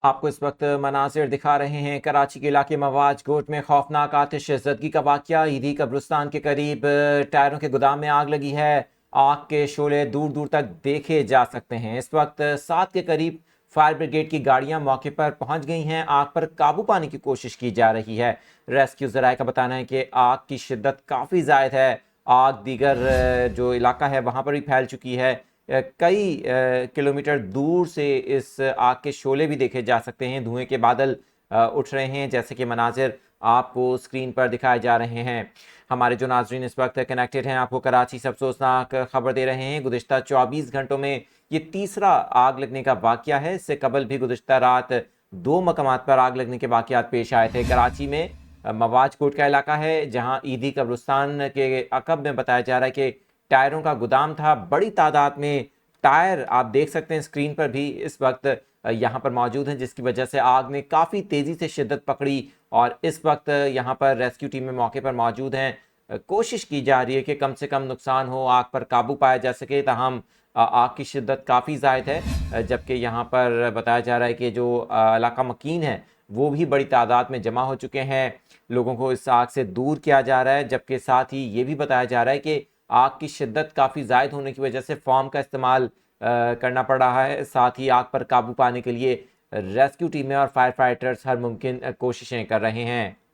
आपको इस वक्त मनाजिर दिखा रहे हैं कराची के इलाके मवाज कोट में खौफनाक आतिश ज़दगी का वाक़या। ईदी कब्रिस्तान के करीब टायरों के गोदाम में आग लगी है। आग के शोले दूर दूर तक देखे जा सकते हैं। इस वक्त 7 के करीब फायर ब्रिगेड की गाड़ियां मौके पर पहुंच गई हैं। आग पर काबू पाने की कोशिश की जा रही है। रेस्क्यू ज़राए का बताना है कि आग की शिद्दत काफ़ी ज़ायद है। आग दीगर जो इलाका है वहाँ पर भी फैल चुकी है। कई किलोमीटर दूर से इस आग के शोले भी देखे जा सकते हैं। धुएं के बादल उठ रहे हैं, जैसे कि मनाजिर आपको स्क्रीन पर दिखाए जा रहे हैं। हमारे जो नाजरीन इस वक्त कनेक्टेड हैं, आपको कराची से अफसोसनाक खबर दे रहे हैं। गुज़िश्ता 24 घंटों में ये तीसरा आग लगने का वाक़या है। इससे कबल भी गुज़िश्ता रात 2 मकामात पर आग लगने के वाक़यात पेश आए थे। कराची में मवाज कोट का इलाका है, जहाँ ईदी कब्रिस्तान के अकब में बताया जा रहा है कि टायरों का गोदाम था। बड़ी तादाद में टायर आप देख सकते हैं स्क्रीन पर भी इस वक्त यहाँ पर मौजूद हैं, जिसकी वजह से आग ने काफ़ी तेज़ी से शिद्दत पकड़ी और इस वक्त यहाँ पर रेस्क्यू टीमें मौके पर मौजूद हैं। कोशिश की जा रही है कि कम से कम नुकसान हो, आग पर काबू पाया जा सके। ताहम आग की शिद्दत काफ़ी ज़ायद है, जबकि यहाँ पर बताया जा रहा है कि जो इलाका मकीन है वो भी बड़ी तादाद में जमा हो चुके हैं। लोगों को इस आग से दूर किया जा रहा है, जबकि साथ ही ये भी बताया जा रहा है कि आग की शिद्दत काफ़ी ज़ायद होने की वजह से फोम का इस्तेमाल करना पड़ रहा है। साथ ही आग पर काबू पाने के लिए रेस्क्यू टीमें और फायर फाइटर्स हर मुमकिन कोशिशें कर रहे हैं।